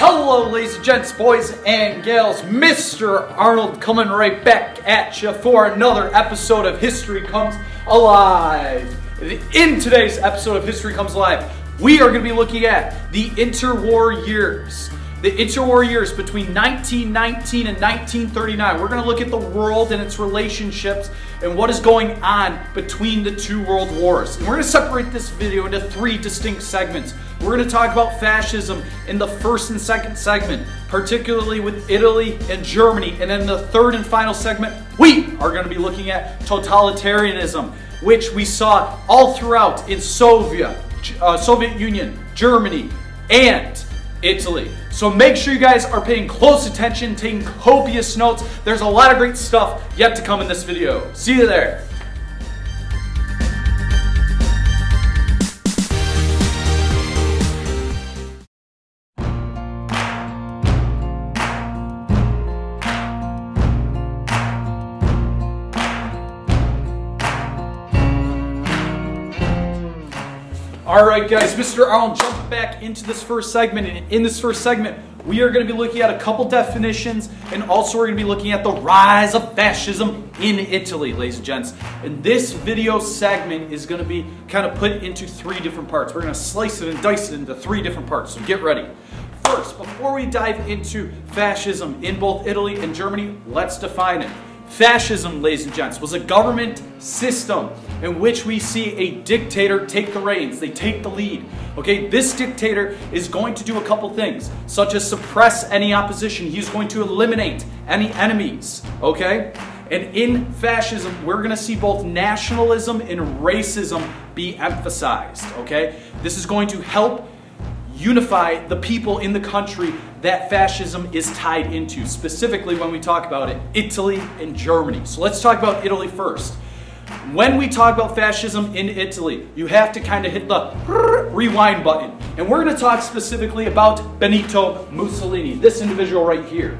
Hello ladies and gents, boys and gals, Mr. Arnold coming right back at you for another episode of History Comes Alive. In today's episode of History Comes Alive, we are going to be looking at the interwar years. The interwar years between 1919 and 1939. We're going to look at the world and its relationships and what is going on between the two world wars. And we're going to separate this video into three distinct segments. We're going to talk about fascism in the first and second segment, particularly with Italy and Germany. And in the third and final segment, we are going to be looking at totalitarianism, which we saw all throughout in Soviet Union, Germany, and Italy. So make sure you guys are paying close attention, taking copious notes. There's a lot of great stuff yet to come in this video. See you there. Alright guys, Mr. Arnold jumped back into this first segment, and in this first segment we are going to be looking at a couple definitions, and also we're going to be looking at the rise of fascism in Italy, ladies and gents. And this video segment is going to be kind of put into three different parts. We're going to slice it and dice it into three different parts, so get ready. First, before we dive into fascism in both Italy and Germany, let's define it. Fascism, ladies and gents, was a government system in which we see a dictator take the reins. They take the lead. Okay, this dictator is going to do a couple things, such as suppress any opposition. He's going to eliminate any enemies. Okay, and in fascism, we're going to see both nationalism and racism be emphasized. Okay, this is going to help unify the people in the country that fascism is tied into, specifically when we talk about it, Italy and Germany. So let's talk about Italy first. When we talk about fascism in Italy, you have to kind of hit the rewind button. And we're going to talk specifically about Benito Mussolini, this individual right here.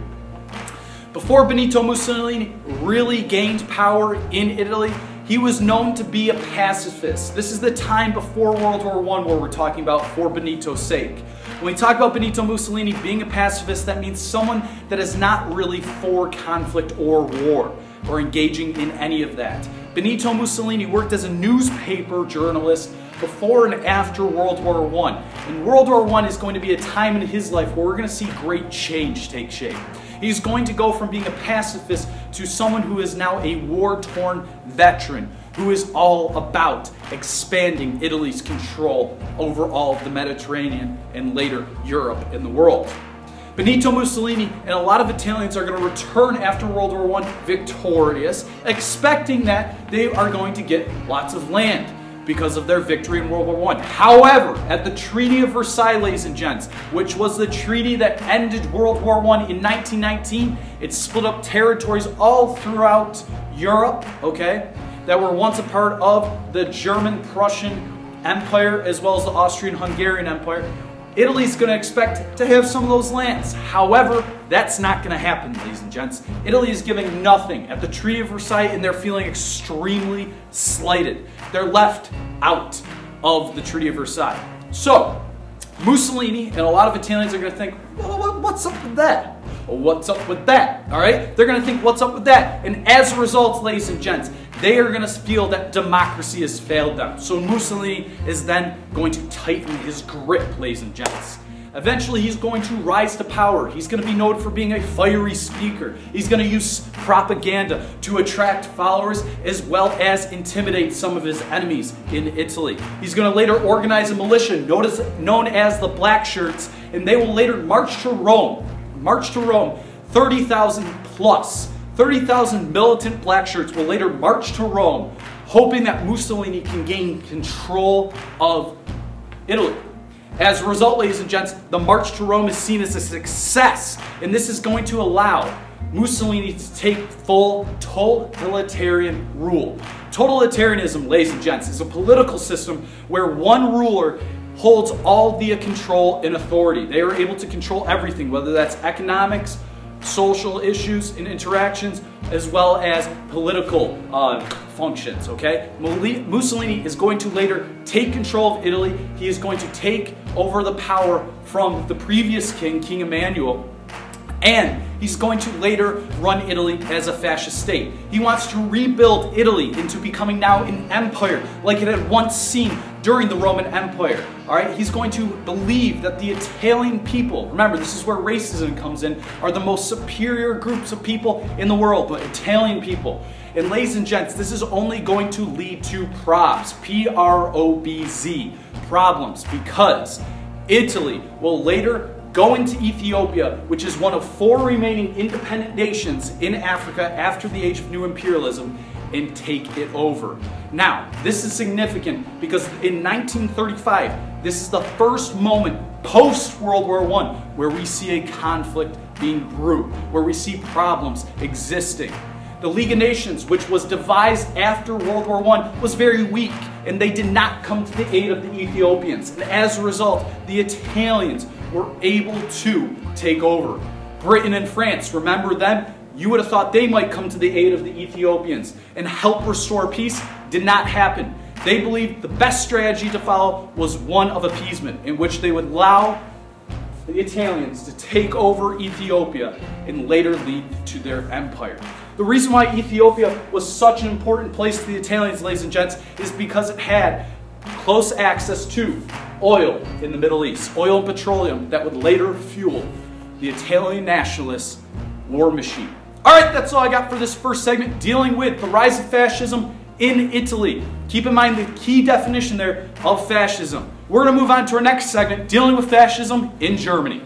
Before Benito Mussolini really gained power in Italy, he was known to be a pacifist. This is the time before World War I where we're talking about for Benito's sake. When we talk about Benito Mussolini being a pacifist, that means someone that is not really for conflict or war or engaging in any of that. Benito Mussolini worked as a newspaper journalist before and after World War I. And World War I is going to be a time in his life where we're going to see great change take shape. He's going to go from being a pacifist to someone who is now a war-torn veteran, who is all about expanding Italy's control over all of the Mediterranean and later Europe and the world. Benito Mussolini and a lot of Italians are going to return after World War I victorious, expecting that they are going to get lots of land because of their victory in World War I. However, at the Treaty of Versailles, ladies and gents, which was the treaty that ended World War I in 1919, it split up territories all throughout Europe, okay, that were once a part of the German-Prussian Empire as well as the Austrian-Hungarian Empire. Italy's going to expect to have some of those lands. However, that's not going to happen, ladies and gents. Italy is giving nothing at the Treaty of Versailles, and they're feeling extremely slighted. They're left out of the Treaty of Versailles. So, Mussolini and a lot of Italians are going to think, well, what's up with that? Well, what's up with that? All right? They're going to think, what's up with that? And as a result, ladies and gents, they are going to feel that democracy has failed them. So Mussolini is then going to tighten his grip, ladies and gents. Eventually, he's going to rise to power. He's going to be known for being a fiery speaker. He's going to use propaganda to attract followers as well as intimidate some of his enemies in Italy. He's going to later organize a militia known as the Black Shirts, and they will later march to Rome. 30,000 plus. 30,000 militant black shirts will later march to Rome, hoping that Mussolini can gain control of Italy. As a result, ladies and gents, the march to Rome is seen as a success, and this is going to allow Mussolini to take full totalitarian rule. Totalitarianism, ladies and gents, is a political system where one ruler holds all the control and authority. They are able to control everything, whether that's economics, social issues and interactions, as well as political functions, okay? Mussolini is going to later take control of Italy. He is going to take over the power from the previous king, King Emmanuel, and he's going to later run Italy as a fascist state. He wants to rebuild Italy into becoming now an empire like it had once seen during the Roman Empire. All right, he's going to believe that the Italian people, remember this is where racism comes in, are the most superior groups of people in the world, but Italian people. And ladies and gents, this is only going to lead to probs, P-R-O-B-Z, problems, because Italy will later go into Ethiopia, which is one of 4 remaining independent nations in Africa after the age of new imperialism, and take it over. Now, this is significant because in 1935, this is the first moment post-World War I where we see a conflict being brewed, where we see problems existing. The League of Nations, which was devised after World War I, was very weak, and they did not come to the aid of the Ethiopians. And as a result, the Italians were able to take over. Britain and France, remember them? You would have thought they might come to the aid of the Ethiopians and help restore peace. Did not happen. They believed the best strategy to follow was one of appeasement, in which they would allow the Italians to take over Ethiopia and later lead to their empire. The reason why Ethiopia was such an important place to the Italians, ladies and gents, is because it had close access to oil in the Middle East, oil and petroleum that would later fuel the Italian nationalists' war machine. All right, that's all I got for this first segment, dealing with the rise of fascism in Italy. Keep in mind the key definition there of fascism. We're going to move on to our next segment, dealing with fascism in Germany.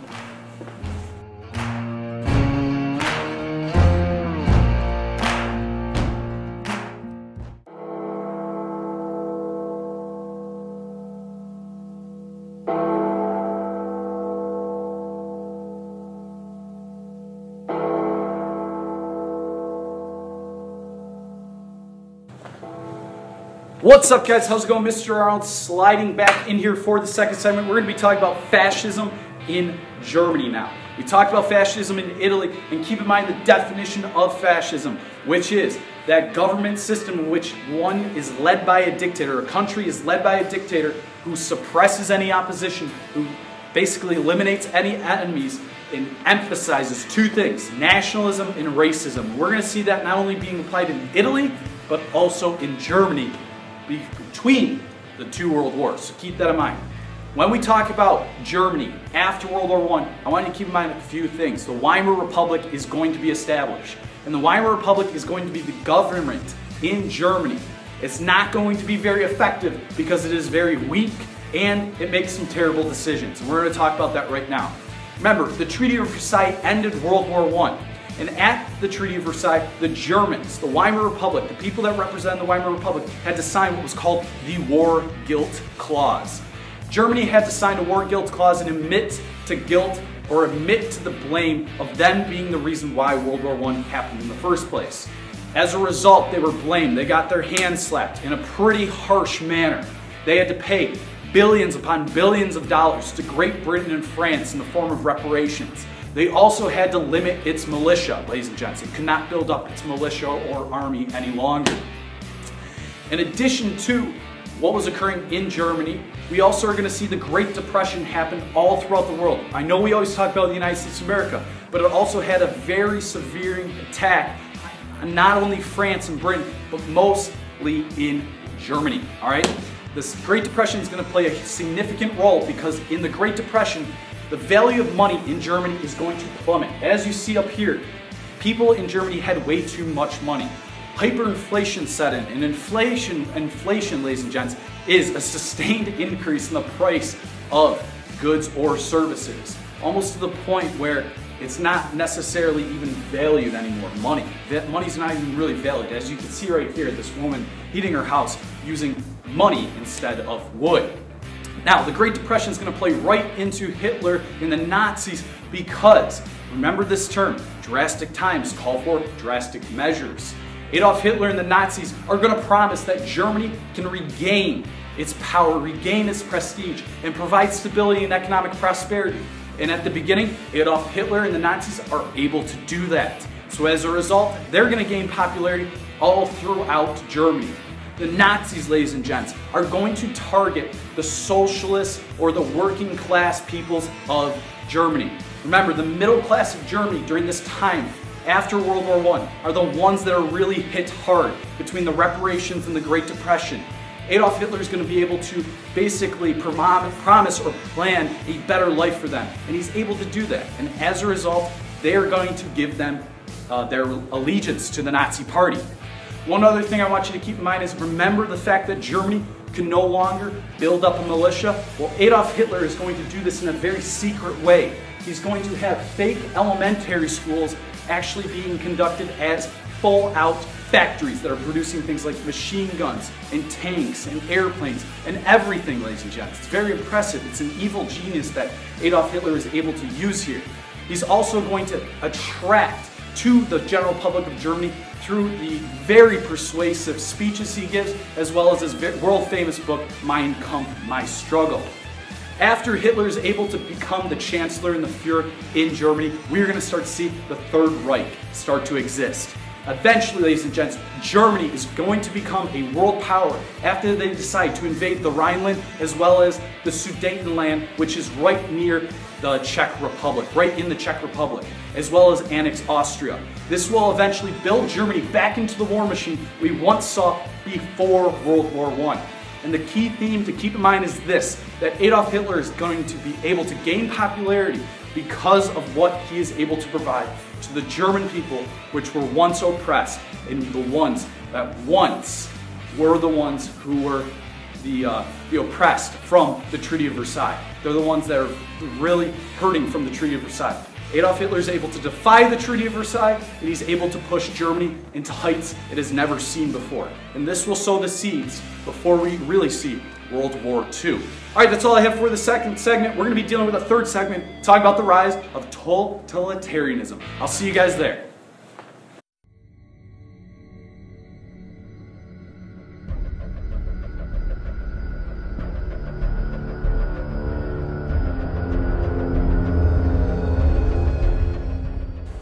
What's up, guys? How's it going? Mr. Arnold sliding back in here for the second segment. We're going to be talking about fascism in Germany now. We talked about fascism in Italy, and keep in mind the definition of fascism, which is that government system in which one is led by a dictator, a country is led by a dictator who suppresses any opposition, who basically eliminates any enemies, and emphasizes 2 things, nationalism and racism. We're going to see that not only being applied in Italy, but also in Germany, between the 2 world wars. So keep that in mind. When we talk about Germany after World War I want you to keep in mind a few things. The Weimar Republic is going to be established. And the Weimar Republic is going to be the government in Germany. It's not going to be very effective because it is very weak and it makes some terrible decisions. And we're going to talk about that right now. Remember, the Treaty of Versailles ended World War I. And at the Treaty of Versailles, the Germans, the Weimar Republic, the people that represent the Weimar Republic, had to sign what was called the War Guilt Clause. Germany had to sign a War Guilt Clause and admit to guilt or admit to the blame of them being the reason why World War I happened in the first place. As a result, they were blamed. They got their hands slapped in a pretty harsh manner. They had to pay billions upon billions of dollars to Great Britain and France in the form of reparations. They also had to limit its militia, ladies and gents. It could not build up its militia or army any longer. In addition to what was occurring in Germany, we also are going to see the Great Depression happen all throughout the world. I know we always talk about the United States of America, but it also had a very severe attack on not only France and Britain, but mostly in Germany. All right? This Great Depression is going to play a significant role because in the Great Depression, the value of money in Germany is going to plummet. As you see up here, people in Germany had way too much money. Hyperinflation set in, and inflation, ladies and gents, is a sustained increase in the price of goods or services, almost to the point where it's not necessarily even valued anymore. Money's not even really valued. As you can see right here, this woman heating her house using money instead of wood. Now, the Great Depression is going to play right into Hitler and the Nazis because, remember this term, drastic times call for drastic measures. Adolf Hitler and the Nazis are going to promise that Germany can regain its power, regain its prestige, and provide stability and economic prosperity. And at the beginning, Adolf Hitler and the Nazis are able to do that. So as a result, they're going to gain popularity all throughout Germany. The Nazis, ladies and gents, are going to target the socialists or the working class peoples of Germany. Remember, the middle class of Germany during this time after World War I are the ones that are really hit hard between the reparations and the Great Depression. Adolf Hitler is going to be able to basically promise or plan a better life for them, and he's able to do that. And as a result, they are going to give them their allegiance to the Nazi Party. One other thing I want you to keep in mind is remember the fact that Germany can no longer build up a militia. Well, Adolf Hitler is going to do this in a very secret way. He's going to have fake elementary schools actually being conducted as full-out factories that are producing things like machine guns and tanks and airplanes and everything, ladies and gents. It's very impressive. It's an evil genius that Adolf Hitler is able to use here. He's also going to attract to the general public of Germany through the very persuasive speeches he gives, as well as his world-famous book, Mein Kampf, My Struggle. After Hitler is able to become the Chancellor and the Führer in Germany, we are going to start to see the Third Reich start to exist. Eventually, ladies and gents, Germany is going to become a world power after they decide to invade the Rhineland as well as the Sudetenland, which is right near the Czech Republic, right in the Czech Republic, as well as annex Austria. This will eventually build Germany back into the war machine we once saw before World War I. And the key theme to keep in mind is this, that Adolf Hitler is going to be able to gain popularity because of what he is able to provide to the German people, which were once oppressed, and the ones that once were the ones who were the oppressed from the Treaty of Versailles. They're the ones that are really hurting from the Treaty of Versailles. Adolf Hitler is able to defy the Treaty of Versailles, and he's able to push Germany into heights it has never seen before. And this will sow the seeds before we really see World War II. All right, that's all I have for the second segment. We're going to be dealing with a third segment, talking about the rise of totalitarianism. I'll see you guys there.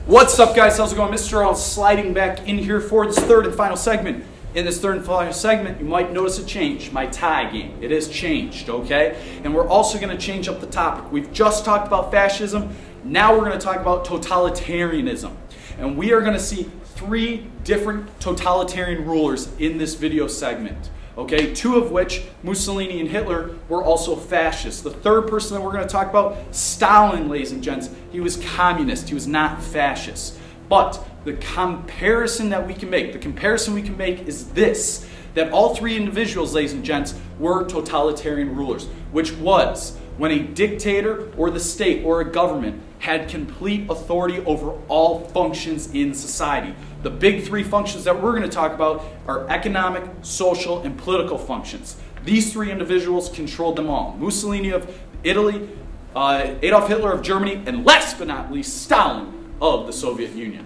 What's up, guys? How's it going? Mr. Earl sliding back in here for this third and final segment. In this third and final segment, you might notice a change. My tie game, it has changed, okay? And we're also going to change up the topic. We've just talked about fascism. Now we're going to talk about totalitarianism. And we are going to see three different totalitarian rulers in this video segment. Okay, two of which, Mussolini and Hitler, were also fascists. The third person that we're going to talk about, Stalin, ladies and gents, he was communist, he was not fascist. But the comparison we can make is this, that all three individuals, ladies and gents, were totalitarian rulers, which was when a dictator or the state or a government had complete authority over all functions in society. The big three functions that we're going to talk about are economic, social, and political functions. These three individuals controlled them all. Mussolini of Italy, Adolf Hitler of Germany, and last but not least, Stalin of the Soviet Union.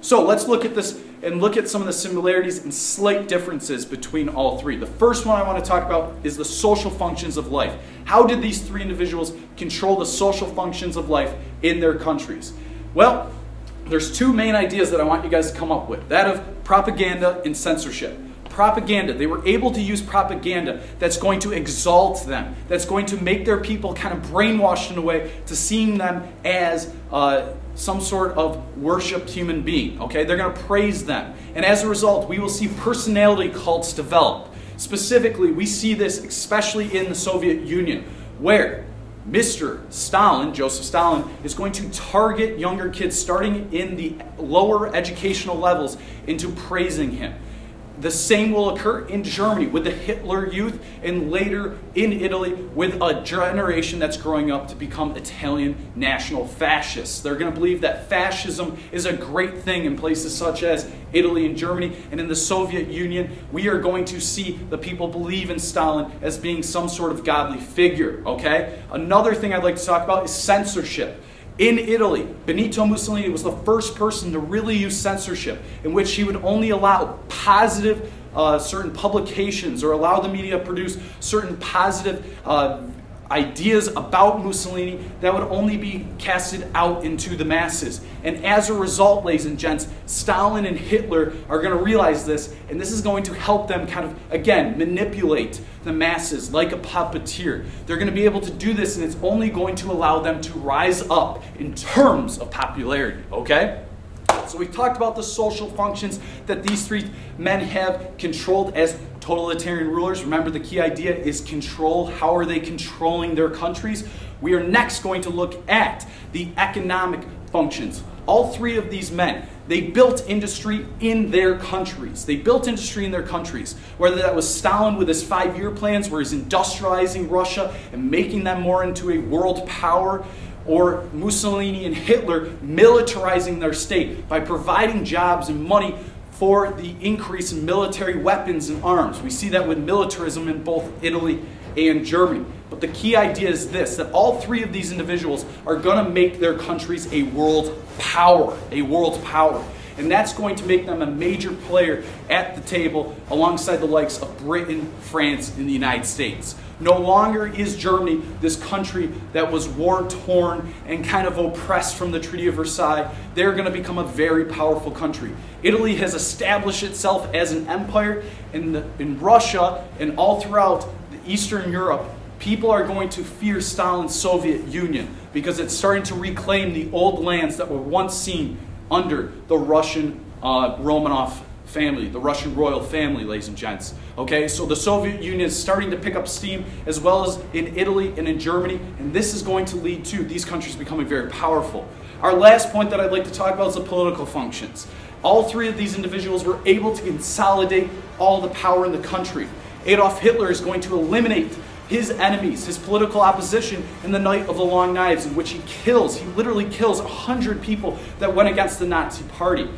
So let's look at this and look at some of the similarities and slight differences between all three. The first one I want to talk about is the social functions of life. How did these three individuals control the social functions of life in their countries? Well, there's two main ideas that I want you guys to come up with. That of propaganda and censorship. Propaganda, they were able to use propaganda that's going to exalt them, that's going to make their people kind of brainwashed in a way to seeing them as some sort of worshipped human being. Okay, they're going to praise them. And as a result, we will see personality cults develop. Specifically, we see this especially in the Soviet Union, where Mr. Stalin, Joseph Stalin, is going to target younger kids starting in the lower educational levels into praising him. The same will occur in Germany with the Hitler Youth, and later in Italy with a generation that's growing up to become Italian national fascists. They're going to believe that fascism is a great thing in places such as Italy and Germany, and in the Soviet Union, we are going to see the people believe in Stalin as being some sort of godly figure, okay? Another thing I'd like to talk about is censorship. In Italy, Benito Mussolini was the first person to really use censorship, in which he would only allow positive certain publications or allow the media to produce certain positive ideas about Mussolini that would only be casted out into the masses. And as a result, ladies and gents, Stalin and Hitler are going to realize this, and this is going to help them kind of, again, manipulate the masses like a puppeteer. They're going to be able to do this, and it's only going to allow them to rise up in terms of popularity, okay? So we've talked about the social functions that these three men have controlled as totalitarian rulers. Remember, the key idea is control. How are they controlling their countries? We are next going to look at the economic functions. All three of these men, they built industry in their countries. They built industry in their countries. Whether that was Stalin with his 5-year plans where he's industrializing Russia and making them more into a world power, or Mussolini and Hitler militarizing their state by providing jobs and money for the increase in military weapons and arms. We see that with militarism in both Italy and Germany. But the key idea is this, that all three of these individuals are going to make their countries a world power, And that's going to make them a major player at the table alongside the likes of Britain, France, and the United States. No longer is Germany this country that was war-torn and kind of oppressed from the Treaty of Versailles. They're going to become a very powerful country. Italy has established itself as an empire. In Russia and all throughout Eastern Europe, people are going to fear Stalin's Soviet Union because it's starting to reclaim the old lands that were once seen under the Russian Romanov family, the Russian royal family, ladies and gents. Okay, so the Soviet Union is starting to pick up steam, as well as in Italy and in Germany, and this is going to lead to these countries becoming very powerful. Our last point that I'd like to talk about is the political functions. All three of these individuals were able to consolidate all the power in the country. Adolf Hitler is going to eliminate his enemies, his political opposition, in the Night of the Long Knives, in which he literally kills 100 people that went against the Nazi Party.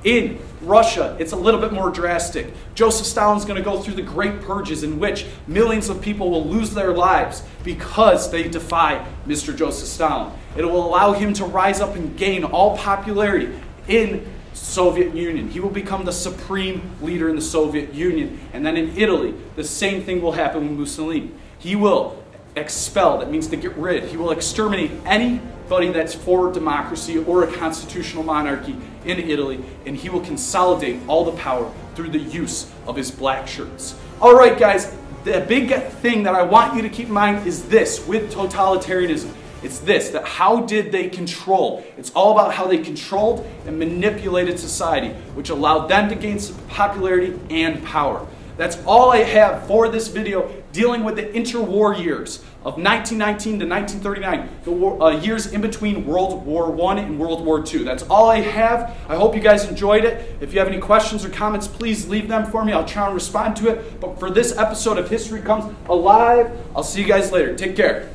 In Russia, it's a little bit more drastic. Joseph Stalin's going to go through the Great Purges, in which millions of people will lose their lives because they defy Mr. Joseph Stalin. It will allow him to rise up and gain all popularity in Soviet Union. He will become the supreme leader in the Soviet Union. And then in Italy, the same thing will happen with Mussolini. He will expel, that means to get rid. He will exterminate anybody that's for democracy or a constitutional monarchy in Italy, and he will consolidate all the power through the use of his black shirts. All right, guys, the big thing that I want you to keep in mind is this with totalitarianism. It's this, that how did they control? It's all about how they controlled and manipulated society, which allowed them to gain some popularity and power. That's all I have for this video dealing with the interwar years of 1919 to 1939, the years in between World War I and World War II. That's all I have. I hope you guys enjoyed it. If you have any questions or comments, please leave them for me. I'll try and respond to it. But for this episode of History Comes Alive, I'll see you guys later. Take care.